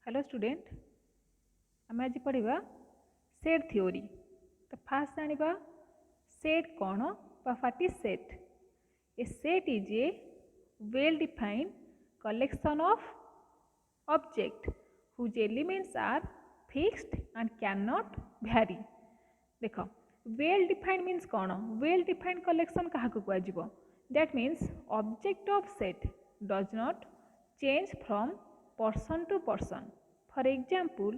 Hello student आम आज पढ़ा सेट थ्योरी। तो फास्ट जाना सेट कौन what is set. A set is a well defined collection of object whose elements are fixed and can not vary. देख well defined means कौन well defined collection क्या कह that means object of set does not change from person to person. For example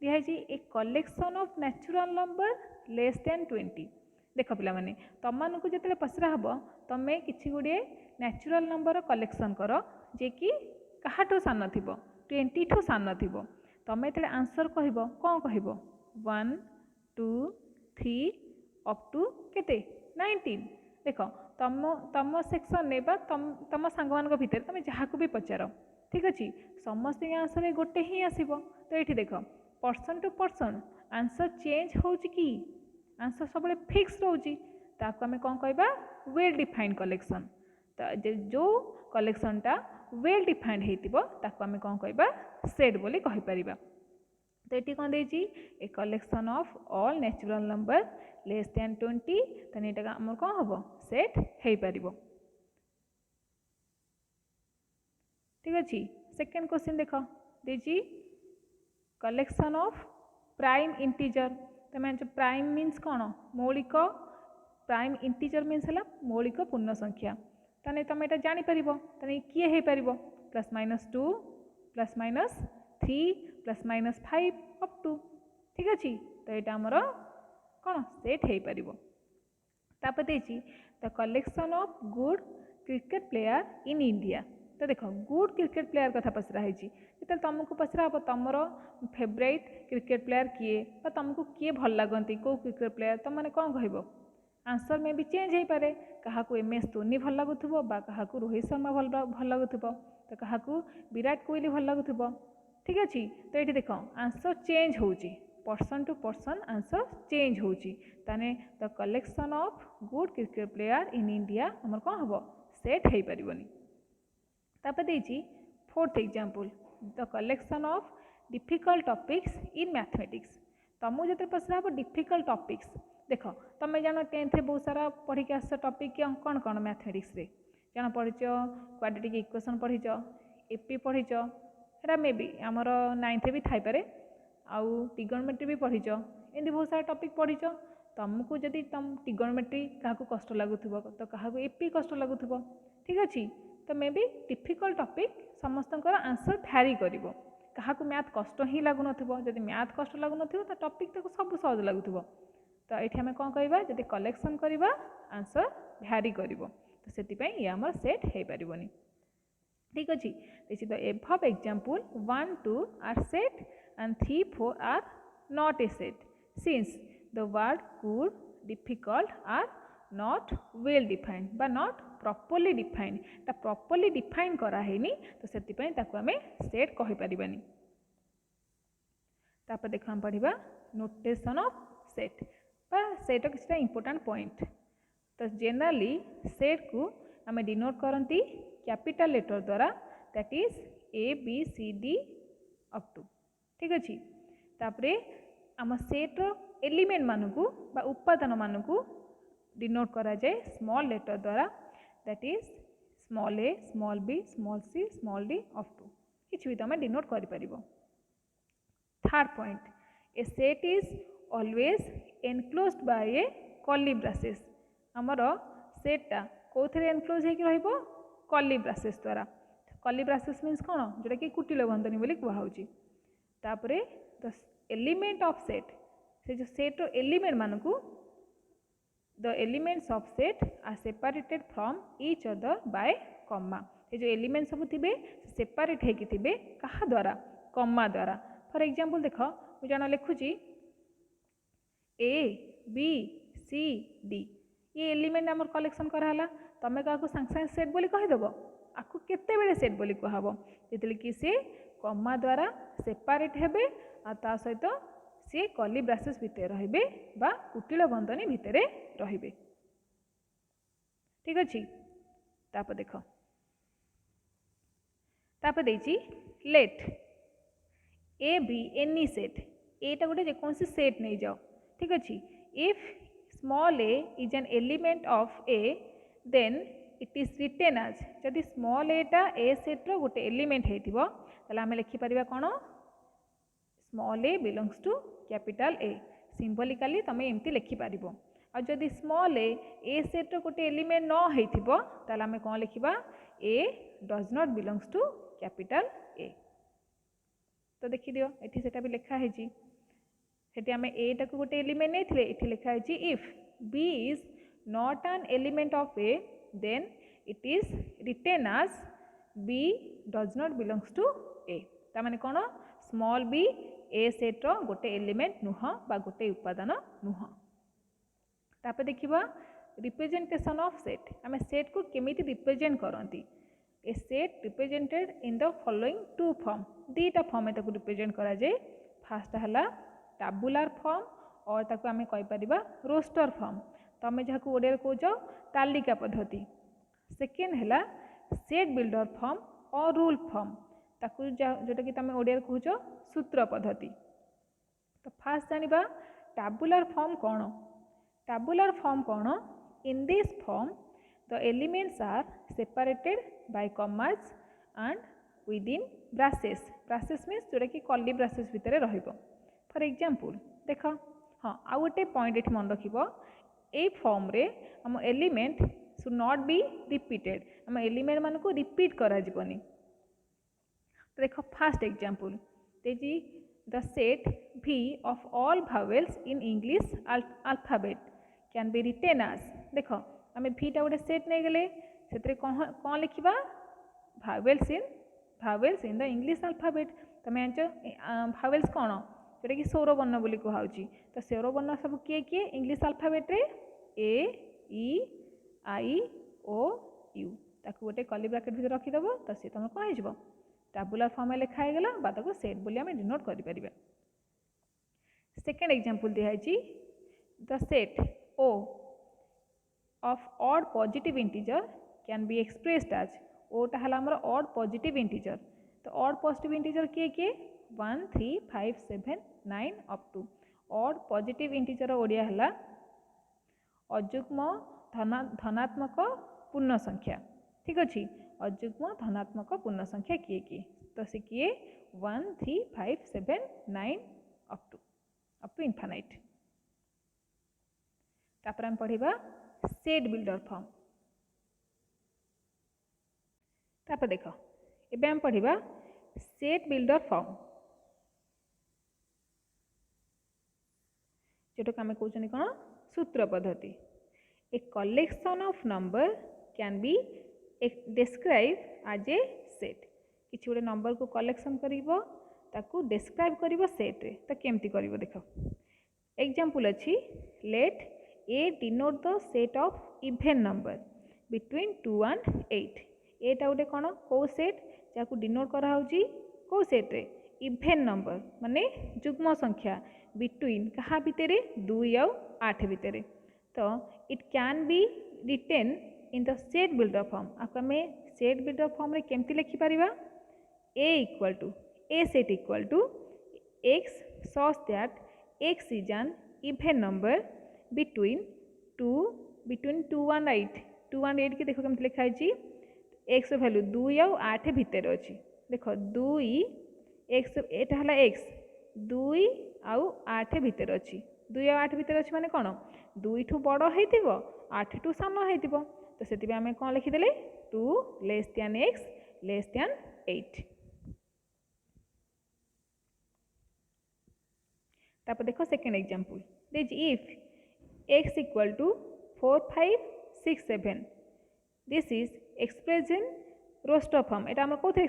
दिखाई a collection of natural number less than 20। देख पे तुमको जो पचरा हम तुम्हें किसी गुड़े नेचुरल नंबर कलेक्शन कर जे कि क्या सान थी 20 ठू सान थी तुम्हें जो आंसर कह कौन कह 1 2 3 अप टू केते 19। देख तुम तुम सेक्शन ने तुम सांग मान भितर तुम जहाँ भी पचार ठीक अच्छे समस्त आंसर गोटे ही आसो। तो ये देख person to person answer change हो कि आंसर सब फिक्स रोचे ताको आम कौन कह वेल डिफाइंड कलेक्शन। तो जो कलेक्शनटा वेल डिफाइंड होता आम कौन कह सेट बोली कहीपर। तो ये कौन देती a collection of all natural number less than 20। तो ये आम कौन हम सेट हो पार। ठीक अच्छे सेकेंड क्वेश्चन देख देजी कलेक्शन ऑफ प्राइम इंटीजर। तो मैं प्राइम मीन्स कौन मौलिक प्राइम इंटीजर मीन्स है मौलिक पूर्ण संख्या। ताने तुम यहाँ जापर ताने किए हो पार +-2 +-3 +-5 अप टू। ठीक अच्छे तो यहाँ आमर कौन सेट हो पार। तापर देती the collection of good cricket player in India. तो देख गुड क्रिकेट प्लेयर कथा पचरा जो तुमको पचरा हम तुम फेवरेट क्रिकेट प्लेयर किए तुमको किए भल लगती कौ क्रिकेट प्लेयर तुम मैंने कौन कह आंसर में भी चेंज हो पारे क्या MS धोनी भल लगुव क्या रोहित शर्मा भल लगुव तो क्या विराट कोहली भल लगुव। ठीक अच्छे तो ये देख आंसर चेंज हो person to person answer change हो the collection of good cricket player in India आम कौन हम सेट हो पारनी। तापर देती fourth example the collection of difficult topics in mathematics. तुमको जो पचरा हम डिफिकल्ट टॉपिक्स देख तुम जान 10th रे बहुत सारा पढ़ी आस टॉपिक कौन कौन मैथमेटिक्स रे जान पढ़ी क्वाड्रेटिक इक्वेशन पढ़ी एपी पढ़ी है मे बी आमर 9th रे भी थाईपे आउ ट्रिगोनोमेट्री भी पढ़ी एमती बहुत सारा टॉपिक पढ़ी तुमको जदि तुम ट्रिगोनोमेट्री क्या कष्ट लगुव तो क्या एपी कष्ट लगुव। ठीक अच्छे तो मे बी डिफिकल्ट टॉपिक समस्त आंसर भैरी कर क्या मैथ कष्ट ही लगुन जदि मैथ कष्ट लगुन तो टॉपिक तक सब सहज लगुव। तो ये आम कौन कह जब कलेक्शन करवा आंसर भैरी कर तो से ये आम सेट हो पारनी। ठीक अच्छे this is the above example 1 2 are set and 3 4 are not a set since the word good difficult are not well defined बा not properly defined properly define करानी तो से आम सेट कहीपरानी। तापर देख हम पढ़ा नोटेशन ऑफ सेट बा सेट किसी इंपोर्टेंट पॉइंट। तो जनरली सेट को आम डिनोट करती कैपिटल लेटर द्वारा that is ABCD up to. ठीक अच्छे तापरे आम सेट एलिमेंट मानू बा उपादान मानू डिनोट करा जाए स्मॉल लेटर द्वारा that is small a small b small c small d up to किसी भी तुम डिनोट कर। Third point a set is always enclosed by a curly braces. आमर सेटा कौन एनक्लोज हो कर्ली ब्रासेस द्वारा। कर्ली ब्रासेस मीन्स कौन जोटा कि कुटिल बंधनी बोली कहुच्छी। तापरे द एलिमेंट ऑफ सेट से जो सेट एलिमेंट मानू the elements of set are separated from each other by comma. ये जो एलिमेंट सब थे सेपरेट होती क्या द्वारा कॉमा द्वारा। फॉर एग्जांपल देख मुझे जान लिखुची ABCD ये एलिमेंट आम कलेक्शन कराला तुम क्या सांगे सांगे सेट बोली कहीदेव आपको केते सेट बोली कहब जिते कि सी कॉमा द्वारा सेपरेट हेबे आ सहित सी कर्ली ब्रासेस भितर रे बा कुटिल बंधनी भितर रे। ठीक अच्छे तापर देख तापर देती let A be any set एटा गोटे जेकोसी सेट नहीं जाओ ठीक अच्छे if small a is an element of A then it is written as जदि स्मॉल एटा ए सेट रो गोटे एलिमेंट होइतिबो ताले आमे लिखि परिबा कोन small a belongs to capital A symbolically तमे एमती लिखि पारिबो और जदि स्मॉल ए सेट रो गोटे एलिमेंट न होइतिबो ताले आमे कोन लिखिबा a does not belongs to capital A तो देखि दियो एठी सेटा भी लिखा है जी सेठी आमे ए टाको गोटे एलिमेंट नै थिले एठी लिखा है जी if b is not an element of A then it is written as b does not belongs to A ता माने कोन स्मॉल बी ए सेट रो गोटे एलिमेंट नुह बा गोटे उपादान नुह तापर देखिबा रिप्रेजेंटेशन ऑफ सेट आमे सेट को केमिति रिप्रेजेंट करंती a set represented in the following two form दीटा फॉर्म ताको रिप्रेजेंट करा जाए फास्ट हला टैबुलर फॉर्म और ताको आमे कहि परिबा रोस्टर फॉर्म तमे जहाको ओडिया कहउछ तालिका पद्धति सेकेंड हला set builder form or rule form ताको जोटा कि तमे ओडिया कहउछ सूत्र पद्धति तो फास्ट जानिबा टैबुलर फॉर्म कोन टैबुलर फॉर्म कोन in this form the elements are separated by commas and within braces braces means जोटा कि कर्ली ब्रासेस भितर रहिबो फॉर एग्जांपल देख हाँ आउ गोटे पॉइंट ये मन रखिबो ए फॉर्म रे हम element should not be repeated हम एलिमेंट मान को रिपीट करा जिवनी तो देख फास्ट एग्जांपल देजी the set V of all vowels in English alphabet can be written as देख आम V टा गोटे सेट नहीं गले से कौन लिखा भावेल्स इन द इंग्लिश अल्फाबेट तुम जान भावेल्स कौन जोटा कि सौर वर्ण बोली कहुची तो सौर वर्ण सब किए किए इंग्लिश अल्फाबेट रे ए ई आई ओ यू ताकू गोटे कर्ली ब्रैकेट भीतर रखीदेव तो सी तुम कौन हो टैबुलर फॉर्म लिखाई गला बा ताको सेट बोली आम डिनोट करें सेकेंड एग्जांपल दिखाई the set O of odd positive integer can be expressed as ओटा हला हमर odd positive integer तो odd positive integer किए किए 1 3 5 7 9 up to odd positive integer Odia हला अजुग्म धनात्मक पूर्ण संख्या ठीक अच्छे अजुग्म धनात्मक पूर्ण संख्या किए किए तो से किए 1 3 5 7 9 up to infinite तापर हम पढ़िबा सेट बिल्डर फॉर्म तापर देख एबे हम पढ़िबा सेट बिल्डर फॉर्म जोटा आम कहते कौन सूत्र पद्धति a collection of number can be describe as a set किसी गोटे नंबर को कलेक्शन करिवो ताकू डिस्क्राइब करिवो सेट रे तो केमती करिवो देख एग्जांपल अछि late A denote the set of even number between 2 and 8 एटा गोटे कौन कौ सेट जहाँ डिनोट करा होची कौ सेट रे इवेन नंबर माने जुग्म संख्या बिटवीन कहा भितर 2 और 8 भितर तो it can be written in the set builder form आपको आम सेट बिल्डर फॉर्म रे केमती लिखि परिबा A equal to a set equal to x such that x is an even number between 2 and 8 2 and 8 की देखो केमती लिखा है x वैल्यू 2 और 8 भितर अच्छी देख 2 x एटा हला x 2 आउ 8 भितर अच्छी 2 और 8 भितर अच्छी माने कौन 2 ठू बड़ होइतिबो 8 ठू सान होइतिबो तो सेति आमे कौन लिखिदेले 2 less than x less than 8 तापर देखो second example this if x equal to 4 5 6 7 this is expressed in roster form एटा हमर कोथे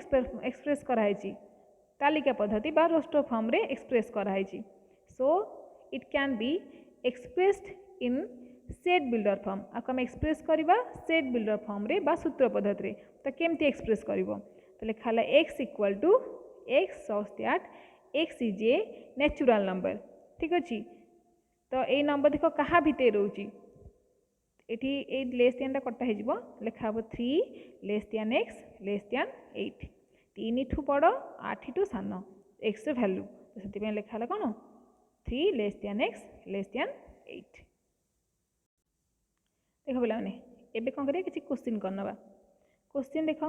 एक्सप्रेस कराई तालिका पद्धति बा रोस्टर फॉर्म रे एक्सप्रेस कराई so it can be expressed in set builder form आपको हम एक्सप्रेस करवा सेट बिल्डर फॉर्म रे बा सूत्र पद्धति रे तो केमती एक्सप्रेस करबो तो लिखा है x equal to x such that x is a natural number ठीक अच्छे तो ये नंबर देख क्या भितर रोची ये लेस दैन कटा हो लिखा हे 3 less than x less than 8 3 ठू बड़ 8 ठू सान एक्स भैल्यू तो से लिखा कौन 3 less than x less then 8। देख पे एबे कौन करिया किसी क्वेश्चन करनवा क्वेश्चन देख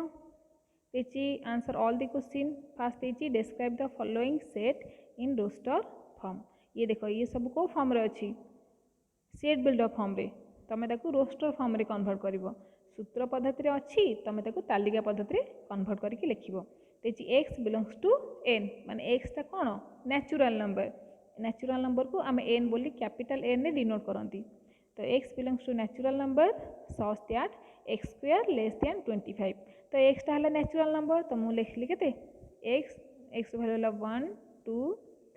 देछि answer all the question first देछि describe the following set in roster form. ये देख ये सब को फॉर्म रे अछि सेट बिल्डर फॉर्म रे तमे ताकू रोस्टर फॉर्म रे कन्वर्ट करिवो सूत्र पद्धति रे अछि तमे ताकू तालिका पद्धति रे कन्वर्ट करके लिखिवो। देछि x बिलोंग्स टू n माने x ता कोन नेचुरल नंबर को आम n बोली कैपिटल n रे डिनोट करंती तो x belongs to natural number such that x square less than 25 तो x ता हला नेचुरल नंबर तो मु लिखली केते x वैल्यू हला 1 2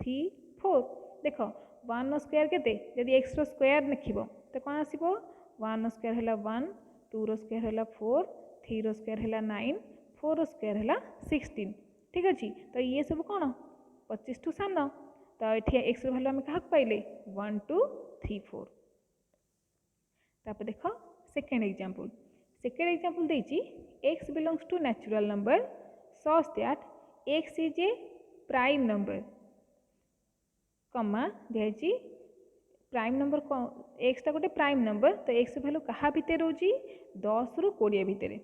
3 4 देखो 1 स्क्वायर केते यदि x रो स्क्वायर लिखिबो तो कोन आसीबो 1 स्क्वायर हला 1 2 रो स्क्वायर हला 4 3 रो स्क्वायर हला 9 4 रो स्क्वायर हला 16 ठीक अछि तो ये सब कोन 25 टू सान तो एठी x रो वैल्यू हम कहा पाइले 1 2 3 4। तापर देखो सेकेंड एग्जांपल देछि x belongs to natural number such that x is a prime number comma देछि प्राइम नंबर x ता गोटे प्राइम नंबर तो x वैल्यू कहा भितर रोजी 10 रु 20 भितर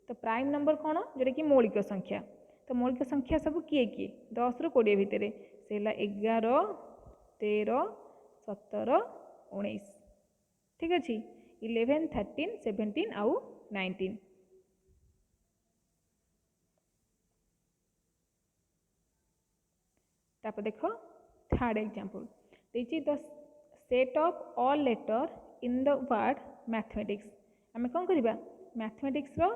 तो प्राइम नंबर कौन जोटा कि मौलिक संख्या तो मौलिक संख्या सब किए 10 रु 20 भितर से 11 13 17 19 ठीक अच्छे 11 13 17 आउ 19। तापर देखो थर्ड एग्जांपल देछि the set of all letter in the word mathematics आम कौन करवा मैथमेटिक्स रो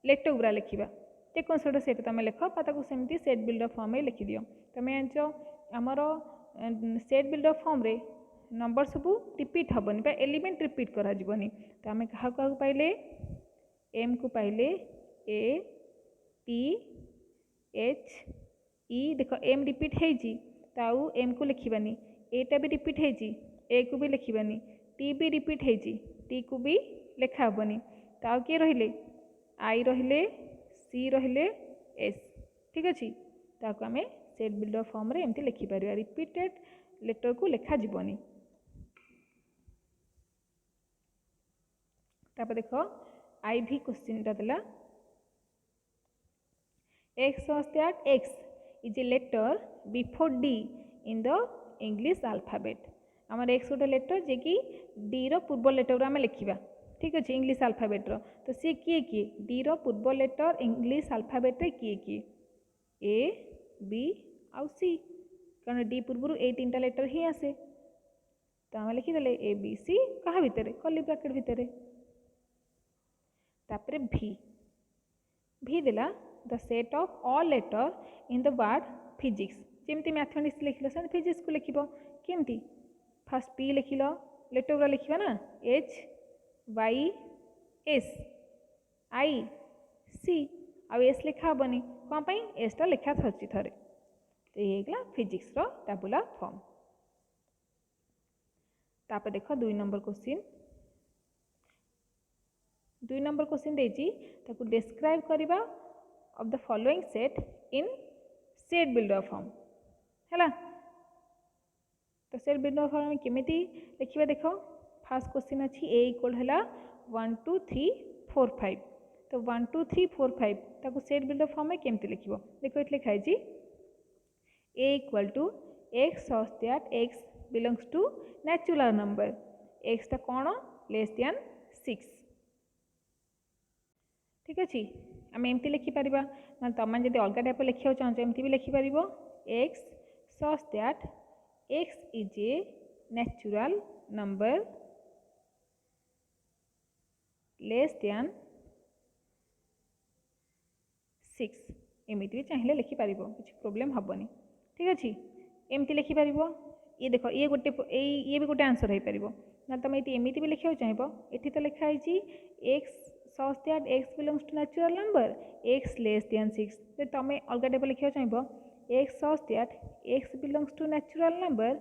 लेटर गुरा लिखा जेको छोट सेट तुम लिख सेमती सेट बिल्डर फॉर्म में लिखि दियो तुम जानच आमर सेट बिल्डर फॉर्म रे नंबर सब रिपीट हेनी एलिमेंट रिपीट करा जीवनी तो आम क्या पाइले एम को पाइले ए टी एच ई देख एम रिपीट हो एम को लिखबानी एटा भी रिपीट होती ए को भी लिखबानी टी भी रिपीट होती टी को भी लिखा हेनी तो किए रहिले आई रहिले सी रहिले एस ठीक अच्छे ताको आम सेट बिल्डर फॉर्म रे एमती लिखिपर रिपीटेड लेटर को लिखा जीवनी। तापर देख आई भी क्वेश्चन देला x was that x is a letter before d in the English alphabet आमर x गोटे लेटर जे कि d रो पूर्व लेटर आम लिखा ठीक अच्छे इंग्लिश आल्फाबेट रो तो सी किए किए d रो पूर्व लेटर इंग्लिश आल्फाबेट रे किए किए ए बी आउ सी कारण डी पूर्व ए 3टा लेटर ही आसे तो आम लिखिदे ए बी सी क्या भितर कर्ली ब्रैकेट भितर तापर भी देला the set of all letter in the word physics जमती मैथमेटिक्स लिखल से फिजिक्स को लिख केमती फास्ट पी लिखल लेटर गुरा लिखा ना H Y S I C आ एस लिखा हेनी कौन पाई एसटा लिखा थी थे तो ये फिजिक्स रो टैबुलर फॉर्म। तापर देख 2 नंबर क्वेश्चन देछि ताकू डिस्क्राइब करबा of the following set in set builder form है तो सेट बिल्डर फॉर्म में केमिति लिखिबा देखो फास्ट क्वेश्चन अच्छी ए इक्वल है 1 2 3 4 5 तो 1 2 3 4 5 ताकू सेट बिल्डर फॉर्म में केमिति लिखिबो देखो ये लिखा है a equal to x such that x belongs to natural number x टा कौन लेस दैन 6 ठीक अच्छे आम एमती लिखिपर ना तुम जब अलग टाइप लिखा चाहो एमती भी लिखिपर x such that x is a natural number less than 6 एमती भी चाहिए लिखिपर किसी प्रोब्लेम हेनी ठीक अच्छे एमती लिखिपर ये देख ये गोटे ये भी गोटे आंसर हो पार ना तुम ये एमती भी लिखा चाहो ये तो लिखाई x such that x belongs to natural number x less than 6 जब तुम अलग टाइप लिखा चाहो x such that x belongs to natural number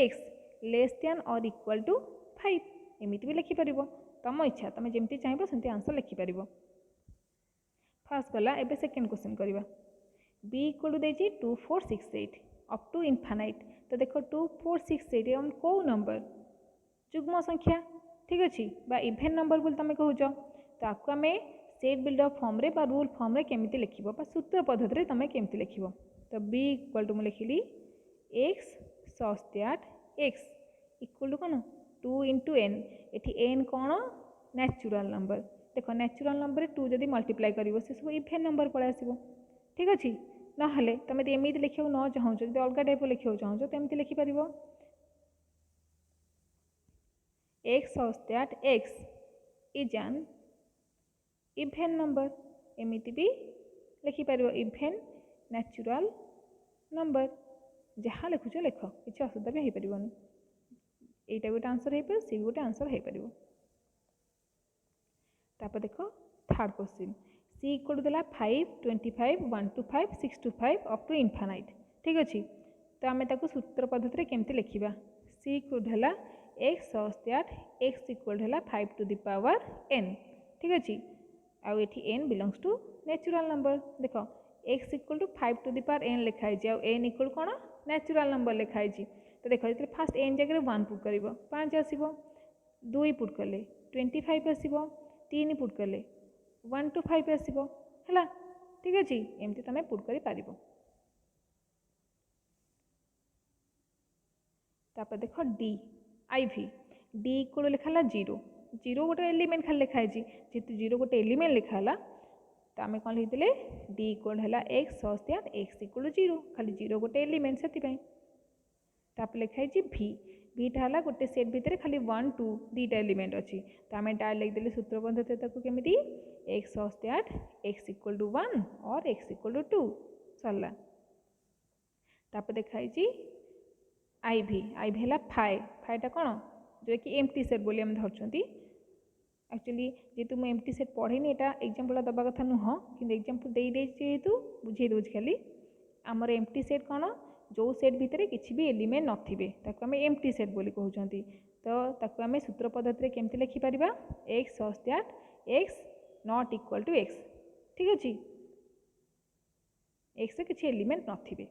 x less than और इक्वल टू 5 एमती भी लिखिपर तुम इच्छा तुम जमी चाहिए सेमती आंसर लिखिपर। फास्ट गला एबे सेकेंड क्वेश्चन करवा बी इक्वल टू देती 2468 अप टू इनफानाइट। तो देख 2468 कौ नंबर जुग्म संख्या ठीक अच्छे इभेन नंबर बोली तुम कहूच। तो आपको आम सेट बिल्डर फॉर्म रे रूल फॉर्म रे केमिति लिखिबो सूत्र पद्धति तुम केमिति लिखिबो। तो बी इक्वल टू मुझे लिखिली एक्स 68 एक्स इक्वल टू कौन 2 इंटू एन। एटी एन कौन नेचुरल नंबर देख नेचुरल नंबर 2 जदि मल्टीप्लाई कर सब इभेन नंबर पड़े आसो ठीक अच्छे। ना तुम एमती लिखा न चाहो जो अलग टाइप लिखा चाहो तो एमती लिखिपर x 68 x is an even number एमती भी लिखिपर इभेन नेचुरल नंबर जहाँ लिखुच लिख किसी असुविधा भी हो पारन। यहीटा गोटे आंसर हो पार सी गोटे आंसर हो पार। तापर देख थर्ड क्वेश्चन सी इक्वल देला 5 25 125 625 अप टू इनफानाइट ठीक अच्छे। तो आम सूत्र पद्धति केमती लिखा सी इक्वल है एक्स 68 एक्स इक्वल है 5 टू द पावर एन ठीक अच्छे। आउ ये n belongs to natural number देख x equal to 5 to the power n लिखाई आउ एन इक्वल कौन नेचुरल नंबर लिखाई। तो देख जो फास्ट एन जगह 1 पुट कर 5 आसो 2 पुट कले 25 आसो 3 पुट कले 125 आसो है ठीक अच्छे। एमती तुम पुट कर पार। तापर देख डी आईवी डी इक्वल लिखा 0 0 गोटे एलिमेंट खाली लिखाई जेहतु 0 गोटे एलिमेंट लिखाला तो आम कौन लिखते डी इक्वल है एक्स 68 एक्स इक्वल 0 खाली 0 गोटे एलिमेंट से तापर लिखाई भी भीटा है गोटे सेट भितर खाली 1 2 2टा एलिमेंट अच्छी। तो आम डायरेक्ट लिखिदेले सूत्र पद्धति केमी एक्स 68 एक्स इक्वल टू 1 और एक्स इक्वल टू 2 सरला। तापर देखाई आईवी आईवी है फाइटा कौन जो कि एम्प्टी सेट बोली आम धरती एक्चुअली जेहेतु मुझे एम्प्टी सेट पढ़ेनी यहाँ एग्जाम्पल दबा कथा नुह कि एग्जाम्पल दे जेहेतु बुझे दूसरी खाली आमर एम्प्टी सेट कौन जो सेट भितर किसी भी एलिमेंट नथिबे ताको आम एम्प्टी सेट बोली कहउचंती। तो ताको आम सूत्र पद्धति केमती लिखिपर x 68 x not equal to x ठीक अच्छे एक्स किसी एलिमेंट नथिबे।